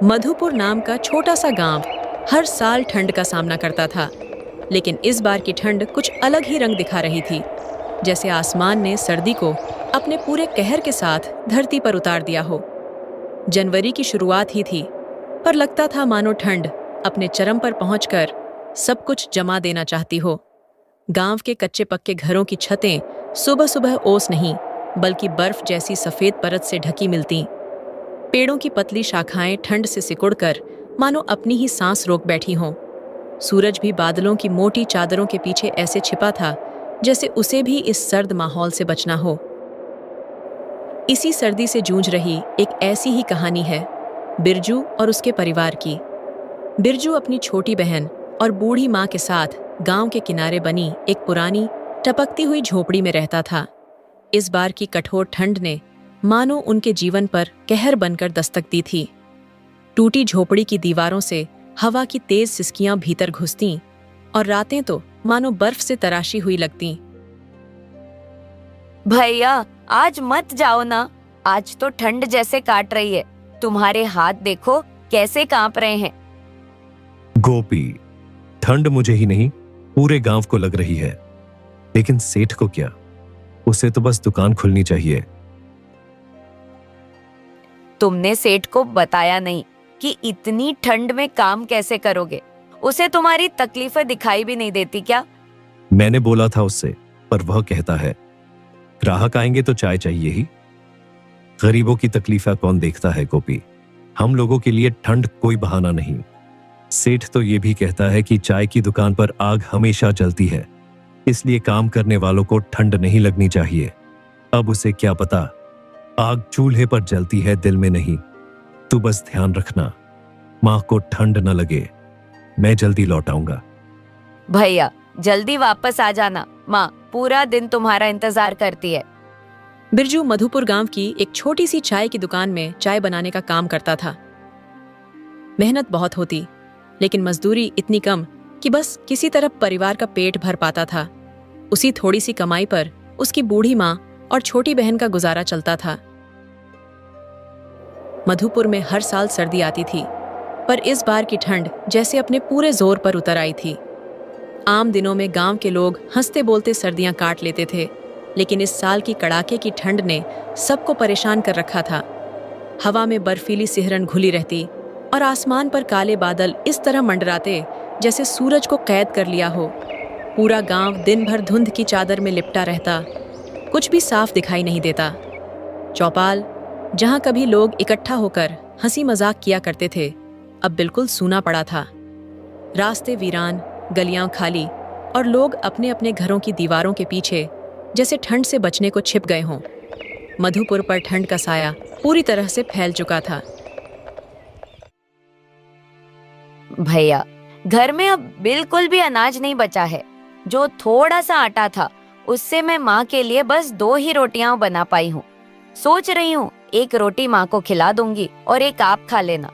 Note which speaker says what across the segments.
Speaker 1: मधुपुर नाम का छोटा सा गांव हर साल ठंड का सामना करता था, लेकिन इस बार की ठंड कुछ अलग ही रंग दिखा रही थी। जैसे आसमान ने सर्दी को अपने पूरे कहर के साथ धरती पर उतार दिया हो। जनवरी की शुरुआत ही थी, पर लगता था मानो ठंड अपने चरम पर पहुंचकर सब कुछ जमा देना चाहती हो। गांव के कच्चे पक्के घरों की छतें सुबह सुबह ओस नहीं, बल्कि बर्फ जैसी सफेद परत से ढकी मिलती। पेड़ों की पतली शाखाएं ठंड से सिकुड़कर मानो अपनी ही सांस रोक बैठी हों। सूरज भी बादलों की मोटी चादरों के पीछे ऐसे छिपा था जैसे उसे भी इस सर्द माहौल से बचना हो। इसी सर्दी से जूझ रही एक ऐसी ही कहानी है बिरजू और उसके परिवार की। बिरजू अपनी छोटी बहन और बूढ़ी माँ के साथ गांव के किनारे बनी एक पुरानी टपकती हुई झोपड़ी में रहता था। इस बार की कठोर ठंड ने मानो उनके जीवन पर कहर बनकर दस्तक दी थी। टूटी झोपड़ी की दीवारों से हवा की तेज सिसकियां भीतर घुसतीं और रातें तो मानो बर्फ से तराशी हुई लगतीं।
Speaker 2: भैया आज मत जाओ ना, आज तो ठंड जैसे काट रही है। तुम्हारे हाथ देखो कैसे कांप रहे हैं।
Speaker 3: गोपी, ठंड मुझे ही नहीं पूरे गांव को लग रही है, लेकिन सेठ को क्या? उसे तो बस दुकान खुलनी चाहिए।
Speaker 2: तुमने सेठ को बताया नहीं कि इतनी ठंड में काम कैसे करोगे? उसे तुम्हारी तकलीफें दिखाई भी नहीं देती क्या?
Speaker 3: मैंने बोला था उससे, पर वह कहता है ग्राहक आएंगे तो चाय चाहिए ही। गरीबों की तकलीफें कौन देखता है गोपी? हम लोगों के लिए ठंड कोई बहाना नहीं। सेठ तो ये भी कहता है कि चाय की दुकान पर आग हमेशा जलती है, इसलिए काम करने वालों को ठंड नहीं लगनी चाहिए। अब उसे क्या पता, आग चूल्हे पर जलती है, दिल में नहीं। तू बस ध्यान रखना, माँ को ठंड न लगे। मैं जल्दी लौट आऊंगा।
Speaker 2: भैया जल्दी वापस आ जाना, माँ पूरा दिन तुम्हारा इंतजार करती है।
Speaker 1: बिरजू मधुपुर गांव की एक छोटी सी चाय की दुकान में चाय बनाने का काम करता था। मेहनत बहुत होती, लेकिन मजदूरी इतनी कम कि बस किसी तरह परिवार का पेट भर पाता था। उसी थोड़ी सी कमाई पर उसकी बूढ़ी माँ और छोटी बहन का गुजारा चलता था। मधुपुर में हर साल सर्दी आती थी, पर इस बार की ठंड जैसे अपने पूरे जोर पर उतर आई थी। आम दिनों में गांव के लोग हंसते बोलते सर्दियां काट लेते थे, लेकिन इस साल की कड़ाके की ठंड ने सबको परेशान कर रखा था। हवा में बर्फीली सिहरन घुली रहती और आसमान पर काले बादल इस तरह मंडराते जैसे सूरज को कैद कर लिया हो। पूरा गांव दिन भर धुंध की चादर में लिपटा रहता, कुछ भी साफ दिखाई नहीं देता। चौपाल, जहां कभी लोग इकट्ठा होकर हंसी मजाक किया करते थे, अब बिल्कुल सूना पड़ा था। रास्ते वीरान, गलियां खाली और लोग अपने अपने घरों की दीवारों के पीछे जैसे ठंड से बचने को छिप गए हों। मधुपुर पर ठंड का साया पूरी तरह से फैल चुका था।
Speaker 2: भैया घर में अब बिल्कुल भी अनाज नहीं बचा है। जो थोड़ा सा आटा था उससे मैं माँ के लिए बस 2 ही रोटियां बना पाई हूँ। सोच रही हूँ एक रोटी माँ को खिला दूंगी और एक आप खा लेना।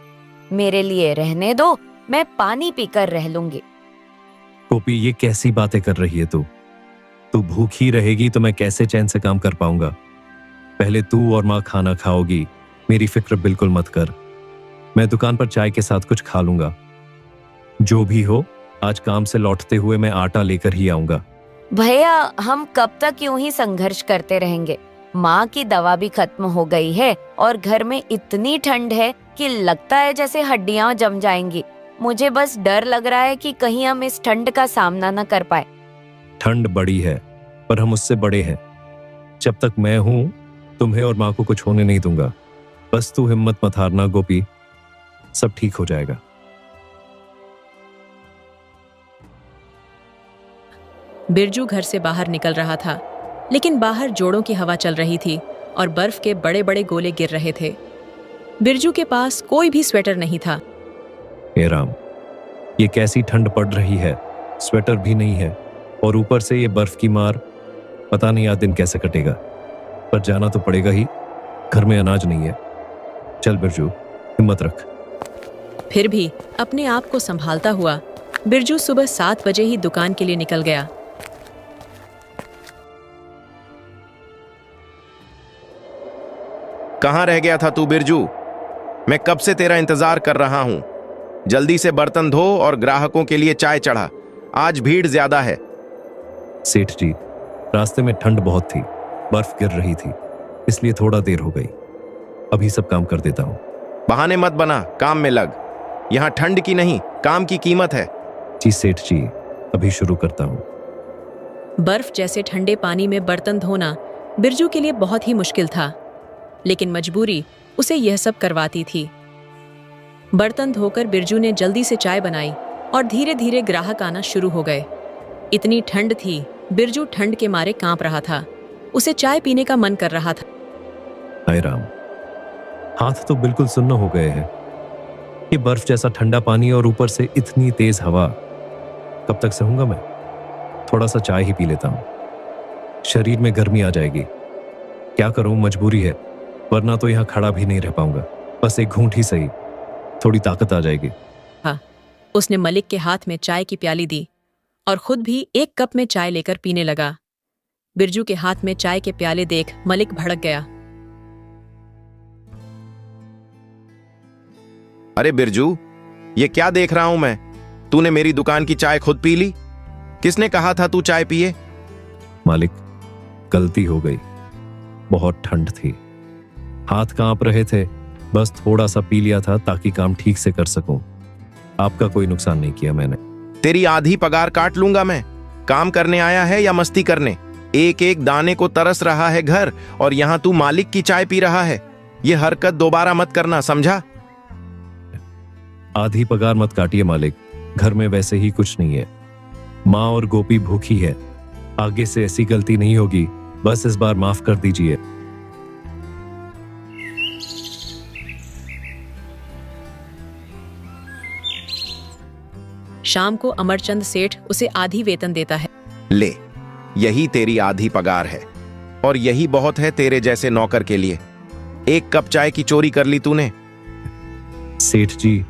Speaker 2: मेरे लिए रहने दो, मैं पानी पीकर रह लूंगी।
Speaker 3: गोपी, ये कैसी बातें कर रही है तू? तू भूखी रहेगी तो मैं कैसे चैन से काम कर पाऊंगा? पहले तू और माँ खाना खाओगी, मेरी फिक्र बिल्कुल मत कर। मैं दुकान पर चाय के साथ कुछ खा लूंगा। जो भी हो, आज काम से लौटते हुए मैं आटा लेकर ही आऊंगा।
Speaker 2: भैया हम कब तक यूं ही संघर्ष करते रहेंगे? माँ की दवा भी खत्म हो गई है और घर में इतनी ठंड है कि लगता है जैसे हड्डियां जम जाएंगी। मुझे बस डर लग रहा है कि कहीं हम इस ठंड का सामना न कर पाए।
Speaker 3: ठंड बड़ी है, पर हम उससे बड़े हैं। जब तक मैं हूं, तुम्हें और माँ को कुछ होने नहीं दूंगा। बस तू हिम्मत मत हारना गोपी, सब ठीक हो जाएगा।
Speaker 1: बिरजू घर से बाहर निकल रहा था, लेकिन बाहर जोड़ों की हवा चल रही थी और बर्फ के बड़े बड़े गोले गिर रहे थे। बिरजू के पास कोई भी स्वेटर नहीं था।
Speaker 3: हे राम, ये कैसी ठंड पड़ रही है, स्वेटर भी नहीं है और ऊपर से ये बर्फ की मार। पता नहीं आज दिन कैसे कटेगा, पर जाना तो पड़ेगा ही। घर में अनाज नहीं है। चल बिरजू, हिम्मत रख।
Speaker 1: फिर भी अपने आप को संभालता हुआ बिरजू सुबह 7 बजे ही दुकान के लिए निकल गया।
Speaker 4: कहाँ रह गया था तू बिरजू? मैं कब से तेरा इंतजार कर रहा हूं। जल्दी से बर्तन धो और ग्राहकों के लिए चाय चढ़ा, आज भीड़ ज्यादा है।
Speaker 3: सेठ जी, रास्ते में ठंड बहुत थी, बर्फ गिर रही थी, इसलिए थोड़ा देर हो गई। अभी सब काम कर देता हूँ।
Speaker 4: बहाने मत बना, काम में लग। यहाँ ठंड की नहीं, काम की कीमत है।
Speaker 3: जी सेठ जी, अभी शुरू करता हूँ।
Speaker 1: बर्फ जैसे ठंडे पानी में बर्तन धोना बिरजू के लिए बहुत ही मुश्किल था, लेकिन मजबूरी उसे यह सब करवाती थी। बर्तन धोकर बिरजू ने जल्दी से चाय बनाई और धीरे धीरे ग्राहक आना शुरू हो गए। इतनी ठंड थी, बिरजू ठंड के मारे कांप रहा था। उसे चाय पीने का मन कर रहा था।
Speaker 3: हाय राम, हाथ तो बिल्कुल सुन्न हो गए हैं। ये बर्फ जैसा ठंडा पानी और ऊपर से इतनी तेज हवा, कब तक सहूंगा मैं? थोड़ा सा चाय ही पी लेता हूँ, शरीर में गर्मी आ जाएगी। क्या करूं, मजबूरी है, वरना तो यहाँ खड़ा भी नहीं रह पाऊंगा। बस एक घूंट ही सही, थोड़ी ताकत आ जाएगी।
Speaker 1: हाँ, उसने मलिक के हाथ में चाय की प्याली दी और खुद भी एक कप में चाय लेकर पीने लगा। बिरजू के हाथ में चाय के प्याले देख मलिक भड़क गया।
Speaker 4: अरे बिरजू, ये क्या देख रहा हूं मैं? तूने मेरी दुकान की चाय खुद पी ली? किसने कहा था तू चाय पिए?
Speaker 3: मालिक, गलती हो गई, बहुत ठंड थी, हाथ कांप रहे थे, बस थोड़ा सा पी लिया था ताकि काम ठीक से कर सकूं। आपका कोई नुकसान नहीं किया मैंने।
Speaker 4: तेरी आधी पगार काट लूंगा मैं। काम करने आया है या मस्ती करने? एक एक दाने को तरस रहा है घर, और यहां तू मालिक की चाय पी रहा है। ये हरकत दोबारा मत करना, समझा?
Speaker 3: आधी पगार मत काटिए मालिक, घर में वैसे ही कुछ नहीं है। माँ और गोपी भूखी है, आगे से ऐसी गलती नहीं होगी, बस इस बार माफ कर दीजिए।
Speaker 1: शाम को अमरचंद सेठ उसे आधी वेतन देता है।
Speaker 4: ले, यही तेरी आधी पगार है, और यही बहुत है तेरे जैसे नौकर के लिए। एक कप चाय की चोरी कर ली तूने।
Speaker 3: सेठ जी,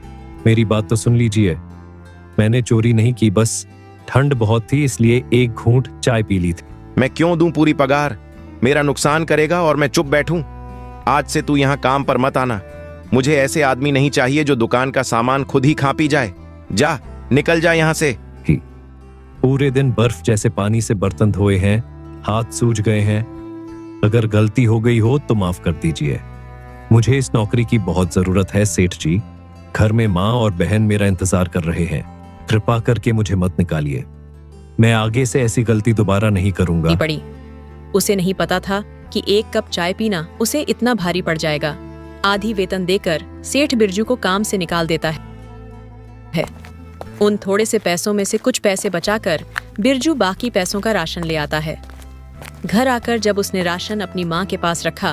Speaker 3: मेरी बात तो सुन लीजिए, मैंने चोरी नहीं की, बस ठंड बहुत थी इसलिए एक घूंट चाय पी ली थी।
Speaker 4: मैं क्यों दूं पूरी पगार? मेरा नुकसान करेगा और मैं चुप बैठूं? आज से तू यहां काम पर मत आना। मुझे ऐसे आदमी नहीं चाहिए जो दुकान का सामान खुद ही खा पी जाए। जा, निकल जा यहां से।
Speaker 3: पूरे दिन बर्फ जैसे पानी से बर्तन धोए हैं, हाथ सूज गए हैं। अगर गलती हो गई हो तो माफ कर दीजिए। मुझे इस नौकरी की बहुत जरूरत है सेठ जी। घर में माँ और बहन मेरा इंतजार कर रहे हैं, कृपा करके मुझे मत निकालिए। मैं आगे से ऐसी गलती दोबारा नहीं करूंगा।
Speaker 1: पड़ी, उसे नहीं पता था कि एक कप चाय पीना उसे इतना भारी पड़ जाएगा। आधी वेतन देकर सेठ बिरजू को काम से निकाल देता है। उन थोड़े से पैसों में से कुछ पैसे बचाकर बिरजू बाकी पैसों का राशन ले आता है। घर आकर जब उसने राशन अपनी माँ के पास रखा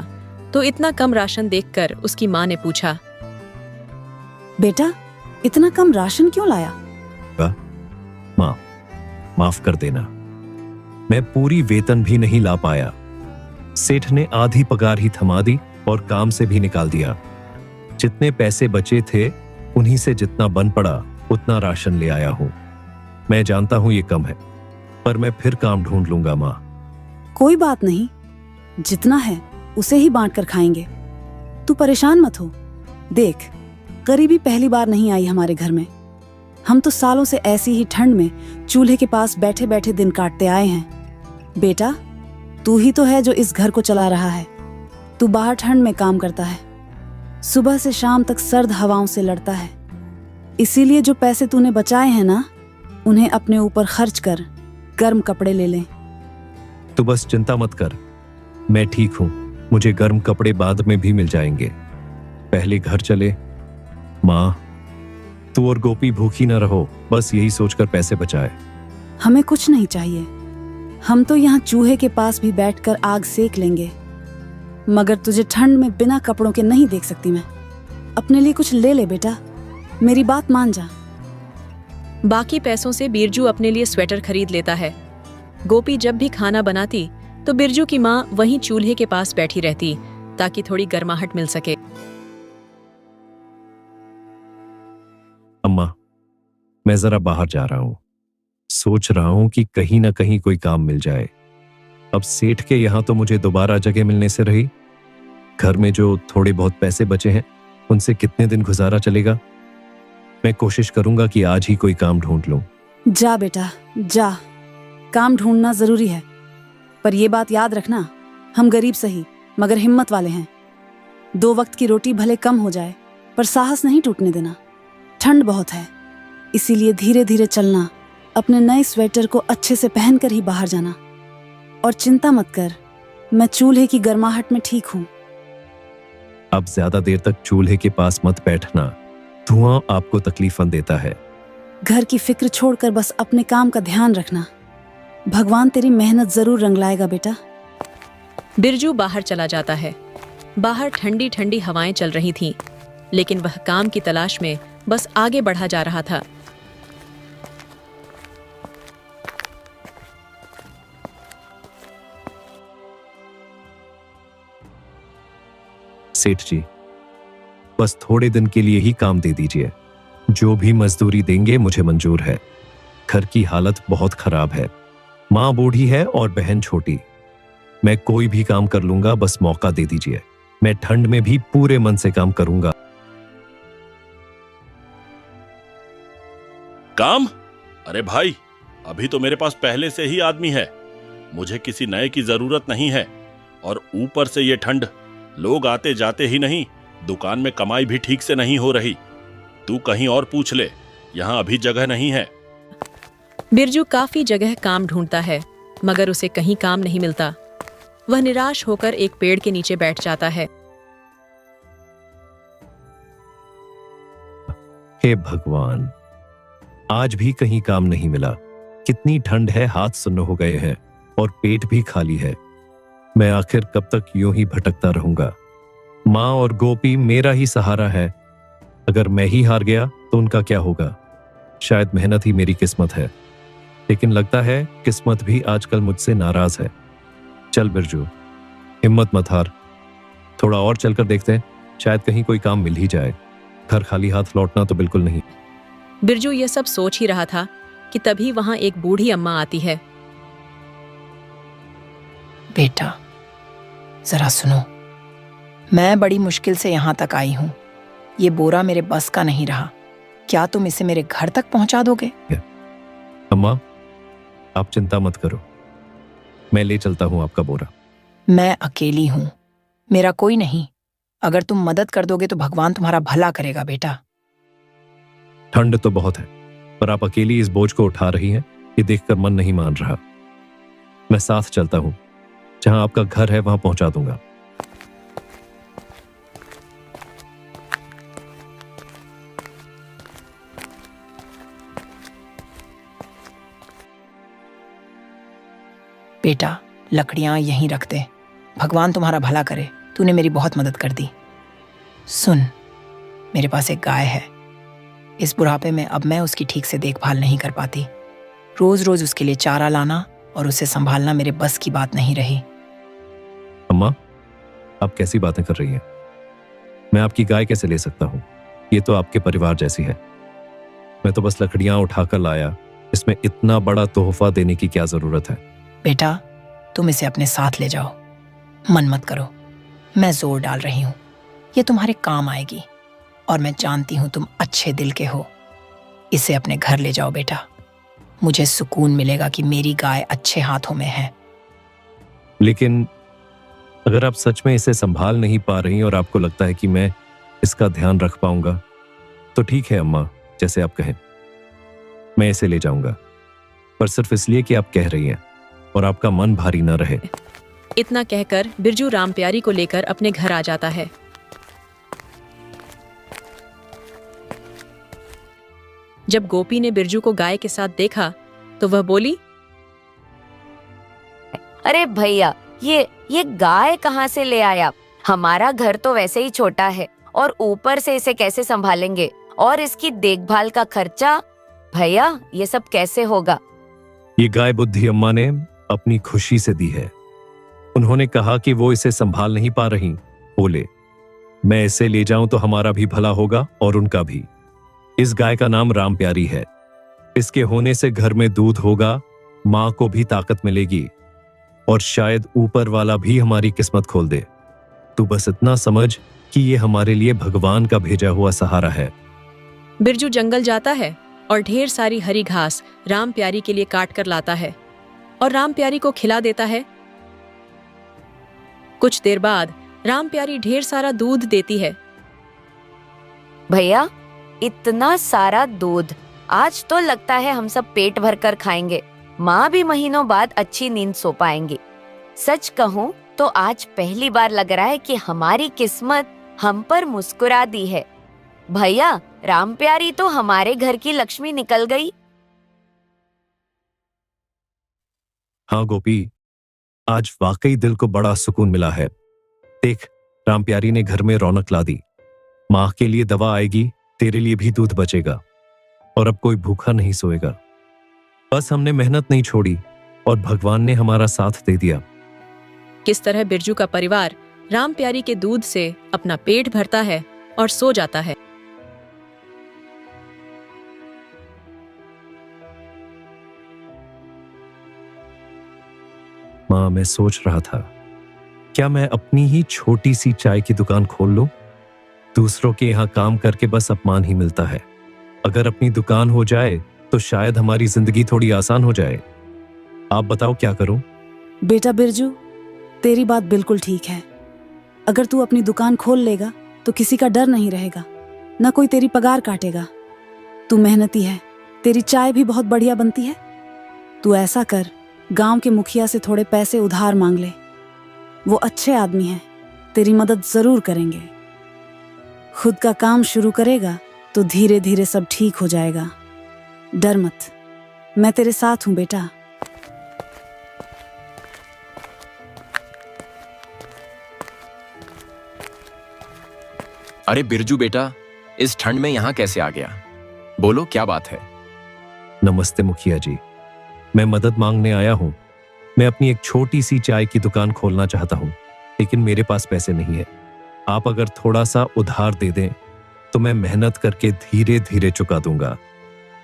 Speaker 1: तो इतना कम राशन देखकर उसकी माँ ने पूछा,
Speaker 5: बेटा, इतना कम राशन क्यों लाया?
Speaker 3: माँ, माफ कर देना, मैं पूरी वेतन भी नहीं ला पाया। सेठ ने आधी पगार ही थमा दी और काम से भी निकाल दिया। जितने पैसे बचे थे उन्हीं से जितना बन पड़ा उतना राशन ले आया हूं। मैं जानता हूं ये कम है, पर मैं फिर काम ढूंढ लूंगा माँ।
Speaker 5: कोई बात नहीं, जितना है उसे ही बांट कर खाएंगे। तू परेशान मत हो। देख, गरीबी पहली बार नहीं आई हमारे घर में। हम तो सालों से ऐसी ही ठंड में चूल्हे के पास बैठे बैठे दिन काटते आए हैं। बेटा, तू ही तो है जो इस घर को चला रहा है। तू बाहर ठंड में काम करता है, सुबह से शाम तक सर्द हवाओं से लड़ता है। इसीलिए जो पैसे तूने बचाए हैं ना, उन्हें अपने ऊपर खर्च कर गर्म कपड़े ले ले।
Speaker 3: तू बस चिंता मत कर, मैं ठीक हूं। मुझे गर्म कपड़े बाद में भी मिल जाएंगे। पहले घर चले। माँ, तू और गोपी भूखी न रहो, बस यही सोचकर पैसे बचाए।
Speaker 5: हमें कुछ नहीं चाहिए, हम तो यहाँ चूहे के पास भी बैठकर आग सेक लेंगे। मगर तुझे ठंड में बिना कपड़ों के नहीं देख सकती मैं। अपने लिए कुछ ले ले बेटा, मेरी बात मान जा।
Speaker 1: बाकी पैसों से बिरजू अपने लिए स्वेटर खरीद लेता है। गोपी जब भी खाना बनाती तो बिरजू की माँ वहीं चूल्हे के पास बैठी रहती ताकि थोड़ी गर्माहट मिल सके।
Speaker 3: अम्मा, मैं जरा बाहर जा रहा हूं, सोच रहा हूं कि कहीं ना कहीं कोई काम मिल जाए। अब सेठ के यहां तो मुझे दोबारा जगह मिलने से रही। घर में जो थोड़े बहुत पैसे बचे हैं उनसे कितने दिन गुजारा चलेगा? मैं कोशिश करूंगा कि आज ही कोई काम ढूंढ लूं।
Speaker 5: जा बेटा जा, काम ढूंढना जरूरी है, पर ये बात याद रखना, हम गरीब सही मगर हिम्मत वाले हैं। 2 वक्त की रोटी भले कम हो जाए पर साहस नहीं टूटने देना। ठंड बहुत है, इसीलिए धीरे धीरे चलना, अपने नए स्वेटर को अच्छे से पहनकर ही बाहर जाना। और चिंता मत कर, मैं चूल्हे की गर्माहट में ठीक हूँ।
Speaker 3: अब ज्यादा देर तक चूल्हे के पास मत बैठना, धुआं आपको तकलीफन देता है।
Speaker 5: घर की फिक्र छोड़कर बस अपने काम का ध्यान रखना। भगवान तेरी मेहनत जरूर रंग लाएगा बेटा।
Speaker 1: बिरजू बाहर चला जाता है। बाहर ठंडी ठंडी हवाएं चल रही थीं, लेकिन वह काम की तलाश में बस आगे बढ़ा जा रहा था।
Speaker 3: सेठ जी, बस थोड़े दिन के लिए ही काम दे दीजिए। जो भी मजदूरी देंगे मुझे मंजूर है। घर की हालत बहुत खराब है, माँ बूढ़ी है और बहन छोटी। मैं कोई भी काम कर लूंगा, बस मौका दे दीजिए। मैं ठंड में भी पूरे मन से काम करूंगा।
Speaker 6: काम? अरे भाई, अभी तो मेरे पास पहले से ही आदमी है, मुझे किसी नए की जरूरत नहीं है। और ऊपर से ये ठंड, लोग आते जाते ही नहीं, दुकान में कमाई भी ठीक से नहीं हो रही। तू कहीं और पूछ ले, यहाँ अभी जगह नहीं है।
Speaker 1: बिरजू काफी जगह काम ढूंढता है, मगर उसे कहीं काम नहीं मिलता। वह निराश होकर एक पेड़ के नीचे बैठ जाता है।
Speaker 3: हे भगवान, आज भी कहीं काम नहीं मिला। कितनी ठंड है, हाथ सुन्न हो गए हैं और पेट भी खाली है। मैं आखिर कब तक यूं ही भटकता रहूंगा? माँ और गोपी मेरा ही सहारा है। अगर मैं ही हार गया तो उनका क्या होगा? शायद मेहनत ही मेरी किस्मत है, लेकिन लगता है किस्मत भी आजकल मुझसे नाराज है। चल बिरजू, हिम्मत मत हार, थोड़ा और चलकर देखते हैं, शायद कहीं कोई काम मिल ही जाए। घर खाली हाथ लौटना तो बिल्कुल नहीं।
Speaker 1: बिरजू यह सब सोच ही रहा था कि तभी वहां एक बूढ़ी अम्मा आती है।
Speaker 7: बेटा जरा सुनो, मैं बड़ी मुश्किल से यहाँ तक आई हूँ। ये बोरा मेरे बस का नहीं रहा, क्या तुम इसे मेरे घर तक पहुंचा दोगे?
Speaker 3: अम्मा, आप चिंता मत करो, मैं ले चलता हूँ आपका बोरा।
Speaker 7: मैं अकेली हूँ, मेरा कोई नहीं। अगर तुम मदद कर दोगे तो भगवान तुम्हारा भला करेगा बेटा।
Speaker 3: ठंड तो बहुत है, पर आप अकेली इस बोझ को उठा रही हैं, ये देखकर मन नहीं मान रहा। मैं साथ चलता हूँ, जहां आपका घर है वहां पहुंचा दूंगा।
Speaker 7: बेटा लकड़ियां यहीं रख दे, भगवान तुम्हारा भला करे। तूने मेरी बहुत मदद कर दी। सुन, मेरे पास एक गाय है। इस बुढ़ापे में अब मैं उसकी ठीक से देखभाल नहीं कर पाती। रोज रोज उसके लिए चारा लाना और उसे संभालना मेरे बस की बात नहीं रही।
Speaker 3: अम्मा, आप कैसी बातें कर रही हैं? मैं आपकी गाय कैसे ले सकता हूं? ये तो आपके परिवार जैसी है। मैं तो बस लकड़ियां उठाकर लाया, इसमें इतना बड़ा तोहफा देने की क्या जरूरत है?
Speaker 7: बेटा तुम इसे अपने साथ ले जाओ, मन मत करो। मैं जोर डाल रही हूँ, ये तुम्हारे काम आएगी और मैं जानती हूँ तुम अच्छे दिल के हो। इसे अपने घर ले जाओ बेटा, मुझे सुकून मिलेगा कि मेरी गाय अच्छे हाथों में है।
Speaker 3: लेकिन अगर आप सच में इसे संभाल नहीं पा रही और आपको लगता है कि मैं इसका ध्यान रख पाऊंगा, तो ठीक है अम्मा, जैसे आप कहें। मैं इसे ले जाऊंगा, पर सिर्फ इसलिए कि आप कह रही हैं और आपका मन भारी न रहे।
Speaker 1: इतना कहकर बिरजू रामप्यारी को लेकर अपने घर आ जाता है। जब गोपी ने बिरजू को गाय के साथ देखा तो वह बोली,
Speaker 2: अरे भैया, ये गाय कहाँ से ले आया? हमारा घर तो वैसे ही छोटा है और ऊपर से इसे कैसे संभालेंगे? और इसकी देखभाल का खर्चा? भैया ये सब कैसे होगा?
Speaker 3: ये गाय बुद्धि अम्मा ने अपनी खुशी से दी है। उन्होंने कहा कि वो इसे संभाल नहीं पा रही। बोले, मैं इसे ले जाऊं तो हमारा भी भला होगा और उनका भी। इस गाय का नाम रामप्यारी है। इसके होने से घर में दूध होगा, माँ को भी ताकत मिलेगी और शायद ऊपर वाला भी हमारी किस्मत खोल दे। तू बस इतना समझ कि ये हमारे लिए भगवान का भेजा हुआ सहारा है।
Speaker 1: बिरजू जंगल जाता है और ढेर सारी हरी घास राम प्यारी के लिए काट कर लाता है और राम प्यारी को खिला देता है। कुछ देर बाद राम प्यारी ढेर सारा दूध देती है।
Speaker 2: भैया, इतना सारा दूध, आज तो लगता है हम सब पेट भर कर खाएंगे। माँ भी महीनों बाद अच्छी नींद सो पाएंगी। सच कहूँ तो आज पहली बार लग रहा है कि हमारी किस्मत हम पर मुस्कुरा दी है। भैया, राम प्यारी तो हमारे घर की लक्ष्मी निकल गई।
Speaker 3: हाँ गोपी, आज वाकई दिल को बड़ा सुकून मिला है। देख, राम प्यारी ने घर में रौनक ला दी। माँ के लिए दवा आएगी, तेरे लिए भी दूध बचेगा और अब कोई भूखा नहीं सोएगा। बस हमने मेहनत नहीं छोड़ी और भगवान ने हमारा साथ दे दिया।
Speaker 1: किस तरह बिरजू का परिवार राम प्यारी के दूध से अपना पेट भरता है और सो जाता है।
Speaker 3: माँ, मैं सोच रहा था, क्या मैं अपनी ही छोटी सी चाय की दुकान खोल लूं? दूसरों के यहाँ काम करके बस अपमान ही मिलता है। अगर अपनी दुकान हो जाए तो शायद हमारी जिंदगी थोड़ी आसान हो जाए। आप बताओ क्या करूं?
Speaker 5: बेटा बिरजू, तेरी बात बिल्कुल ठीक है। अगर तू अपनी दुकान खोल लेगा तो किसी का डर नहीं रहेगा, न कोई तेरी पगार काटेगा। तू मेहनती है, तेरी चाय भी बहुत बढ़िया बनती है। तू ऐसा कर, गांव के मुखिया से थोड़े पैसे उधार मांग ले। वो अच्छे आदमी हैं, तेरी मदद जरूर करेंगे। खुद का काम शुरू करेगा तो धीरे धीरे सब ठीक हो जाएगा। डर मत, मैं तेरे साथ हूं बेटा।
Speaker 8: अरे बिरजू बेटा, इस ठंड में यहाँ कैसे आ गया? बोलो, क्या बात है?
Speaker 3: नमस्ते मुखिया जी, मैं मदद मांगने आया हूँ। मैं अपनी एक छोटी सी चाय की दुकान खोलना चाहता हूँ, लेकिन मेरे पास पैसे नहीं है। आप अगर थोड़ा सा उधार दे दें तो मैं मेहनत करके धीरे धीरे चुका दूंगा।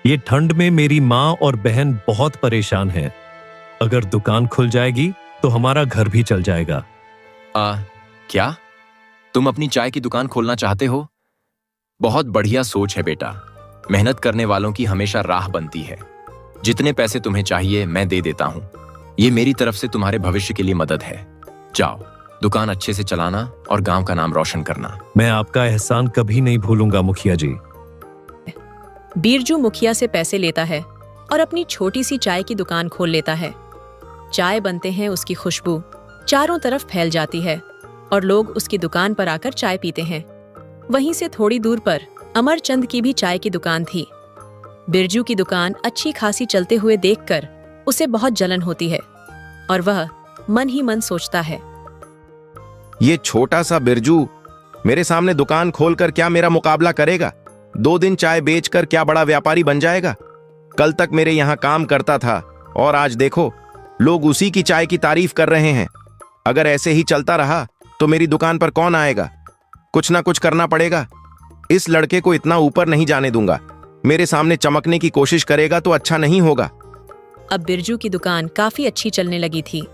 Speaker 3: ये ठंड में मेरी माँ और बहन बहुत परेशान हैं। अगर दुकान खुल जाएगी तो हमारा घर भी चल जाएगा।
Speaker 8: क्या तुम अपनी चाय की दुकान खोलना चाहते हो? बहुत बढ़िया सोच है बेटा। मेहनत करने वालों की हमेशा राह बनती है। जितने पैसे तुम्हें चाहिए मैं दे देता हूं। ये मेरी तरफ से तुम्हारे भविष्य के लिए मदद है। जाओ, दुकान अच्छे से चलाना और गांव का नाम रोशन करना।
Speaker 3: मैं आपका एहसान कभी नहीं भूलूंगा मुखिया जी।
Speaker 1: बिरजू मुखिया से पैसे लेता है और अपनी छोटी सी चाय की दुकान खोल लेता है। चाय बनते हैं उसकी खुशबू चारों तरफ फैल जाती है और लोग उसकी दुकान पर आकर चाय पीते हैं। वहीं से थोड़ी दूर पर अमरचंद की भी चाय की दुकान थी। बिरजू की दुकान अच्छी खासी चलते हुए देखकर उसे बहुत जलन होती है और वह मन ही मन सोचता है,
Speaker 4: ये छोटा सा बिरजू मेरे सामने दुकान खोलकर क्या मेरा मुकाबला करेगा? 2 दिन चाय बेचकर क्या बड़ा व्यापारी बन जाएगा? कल तक मेरे यहाँ काम करता था और आज देखो, लोग उसी की चाय की तारीफ कर रहे हैं। अगर ऐसे ही चलता रहा तो मेरी दुकान पर कौन आएगा? कुछ ना कुछ करना पड़ेगा। इस लड़के को इतना ऊपर नहीं जाने दूंगा। मेरे सामने चमकने की कोशिश करेगा तो अच्छा नहीं होगा।
Speaker 1: अब बिरजू की दुकान काफी अच्छी चलने लगी थी।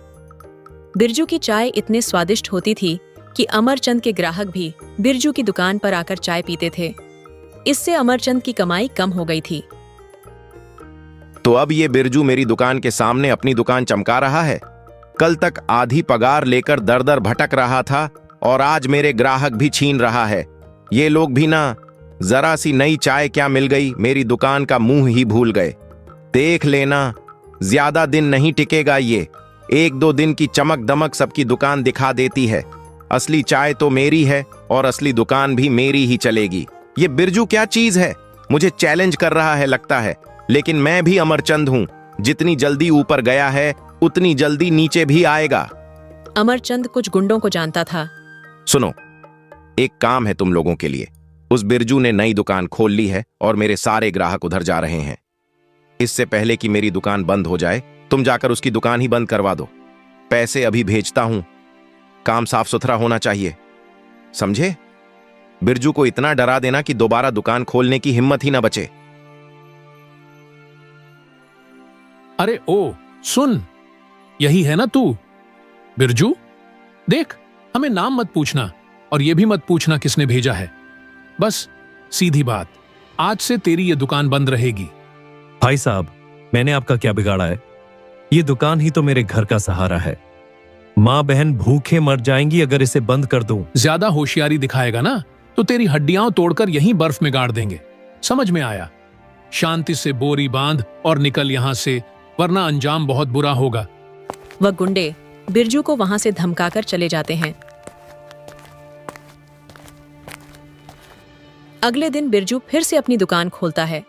Speaker 1: बिरजू की चाय इतने स्वादिष्ट होती थी कि अमरचंद के ग्राहक भी बिरजू की दुकान पर आकर चाय पीते थे। इससे अमरचंद की कमाई कम हो गई थी।
Speaker 4: तो अब ये बिरजू मेरी दुकान के सामने अपनी दुकान चमका रहा है। कल तक आधी पगार लेकर दर दर भटक रहा था और आज मेरे ग्राहक भी छीन रहा है। ये लोग भी ना, जरा सी नई चाय क्या मिल गई, मेरी दुकान का मुंह ही भूल गए। देख लेना, ज्यादा दिन नहीं टिकेगा ये। 1-2 दिन की चमक दमक सबकी दुकान दिखा देती है। असली चाय तो मेरी है और असली दुकान भी मेरी ही चलेगी। ये बिरजू क्या चीज है? मुझे चैलेंज कर रहा है लगता है, लेकिन मैं भी अमरचंद हूं। जितनी जल्दी ऊपर गया है उतनी जल्दी नीचे भी आएगा।
Speaker 1: अमरचंद कुछ गुंडों को जानता था।
Speaker 4: सुनो, एक काम है तुम लोगों के लिए। उस बिरजू ने नई दुकान खोल ली है और मेरे सारे ग्राहक उधर जा रहे हैं। इससे पहले कि मेरी दुकान बंद हो जाए, तुम जाकर उसकी दुकान ही बंद करवा दो। पैसे अभी भेजता हूं। काम साफ सुथरा होना चाहिए, समझे? बिरजू को इतना डरा देना कि दोबारा दुकान खोलने की हिम्मत ही ना बचे।
Speaker 9: अरे ओ सुन, यही है ना तू बिरजू? देख, हमें नाम मत पूछना और ये भी मत पूछना किसने भेजा है। बस सीधी बात, आज से तेरी ये दुकान बंद रहेगी।
Speaker 3: भाई साहब, मैंने आपका क्या बिगाड़ा है? ये दुकान ही तो मेरे घर का सहारा है। माँ बहन भूखे मर जाएंगी अगर इसे बंद कर दूं।
Speaker 9: ज्यादा होशियारी दिखाएगा ना तो तेरी हड्डियां तोड़कर यहीं बर्फ में गाड़ देंगे। समझ में आया? शांति से बोरी बांध और निकल यहां से, वरना अंजाम बहुत बुरा होगा।
Speaker 1: वह गुंडे बिरजू को वहां से धमकाकर चले जाते हैं। अगले दिन बिरजू फिर से अपनी दुकान खोलता है।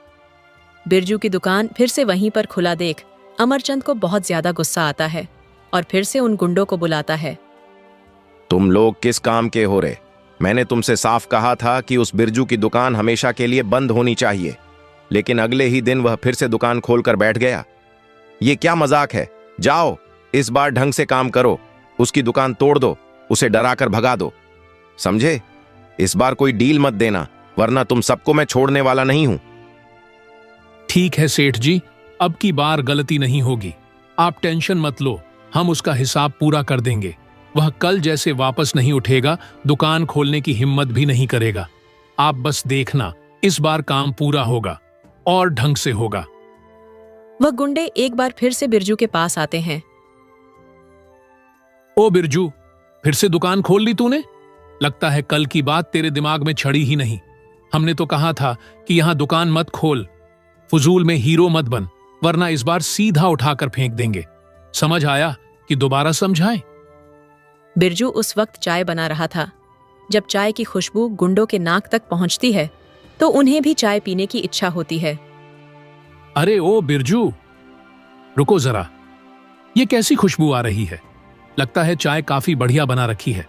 Speaker 1: बिरजू की दुकान फिर से वहीं पर खुला देख अमरचंद को बहुत ज्यादा गुस्सा आता है और फिर से उन गुंडों को बुलाता है।
Speaker 4: तुम लोग किस काम के हो रहे? मैंने तुमसे साफ कहा था कि उस बिरजू की दुकान हमेशा के लिए बंद होनी चाहिए, लेकिन अगले ही दिन वह फिर से दुकान खोलकर बैठ गया। ये क्या मजाक है? जाओ, इस बार ढंग से काम करो, उसकी दुकान तोड़ दो, उसे डराकर भगा दो, समझे? इस बार कोई डील मत देना, वरना तुम सबको मैं छोड़ने वाला नहीं हूं।
Speaker 9: ठीक है सेठ जी, अब की बार गलती नहीं होगी। आप टेंशन मत लो, हम उसका हिसाब पूरा कर देंगे। वह कल जैसे वापस नहीं उठेगा, दुकान खोलने की हिम्मत भी नहीं करेगा। आप बस देखना, इस बार काम पूरा होगा और ढंग से होगा।
Speaker 1: वह गुंडे एक बार फिर से बिरजू के पास आते हैं।
Speaker 9: ओ बिरजू, फिर से दुकान खोल ली तूने? लगता है कल की बात तेरे दिमाग में छड़ी ही नहीं। हमने तो कहा था कि यहां दुकान मत खोल, फजूल में हीरो मत बन, वरना इस बार सीधा उठाकर फेंक देंगे। समझ आया कि दोबारा समझाएं?
Speaker 1: बिरजू उस वक्त चाय बना रहा था। जब चाय की खुशबू गुंडों के नाक तक पहुंचती है तो उन्हें भी चाय पीने की इच्छा होती है।
Speaker 9: अरे ओ बिरजू, रुको जरा, ये कैसी खुशबू आ रही है? लगता है चाय काफी बढ़िया बना रखी है।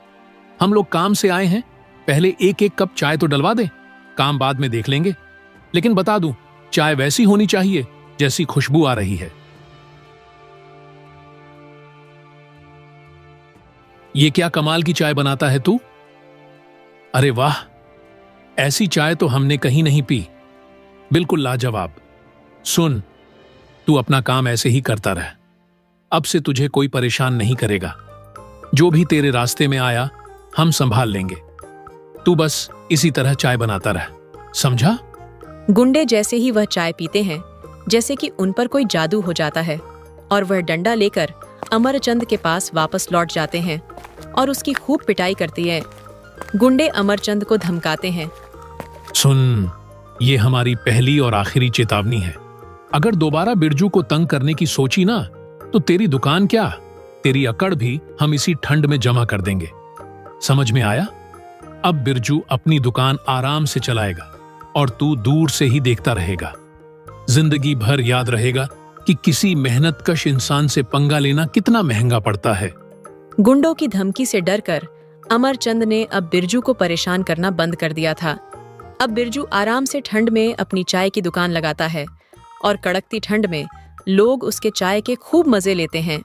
Speaker 9: हम लोग काम से आए हैं, पहले एक एक कप चाय तो डलवा दे, काम बाद में देख लेंगे। लेकिन बता दूं, चाय वैसी होनी चाहिए जैसी खुशबू आ रही है। ये क्या कमाल की चाय बनाता है तू? अरे वाह, ऐसी चाय तो हमने कहीं नहीं पी। बिल्कुल लाजवाब। सुन, तू अपना काम ऐसे ही करता रह, अब से तुझे कोई परेशान नहीं करेगा। जो भी तेरे रास्ते में आया हम संभाल लेंगे। तू बस इसी तरह चाय बनाता रह, समझा?
Speaker 1: गुंडे जैसे ही वह चाय पीते हैं, जैसे कि उन पर कोई जादू हो जाता है और वह डंडा लेकर अमरचंद के पास वापस लौट जाते हैं और उसकी खूब पिटाई करती है। गुंडे अमरचंद को धमकाते हैं।
Speaker 9: सुन, ये हमारी पहली और आखिरी चेतावनी है। अगर दोबारा बिरजू को तंग करने की सोची ना, तो तेरी दुकान क्या, तेरी अकड़ भी हम इसी ठंड में जमा कर देंगे। समझ में आया? अब बिरजू अपनी दुकान आराम से चलाएगा और तू दूर से ही देखता रहेगा। जिंदगी भर याद रहेगा कि किसी मेहनतकश इंसान से पंगा लेना कितना महंगा पड़ता है।
Speaker 1: गुंडों की धमकी से डरकर अमरचंद ने अब बिरजू को परेशान करना बंद कर दिया था। अब बिरजू आराम से ठंड में अपनी चाय की दुकान लगाता है और कड़कती ठंड में लोग उसके चाय के खूब मजे लेते हैं।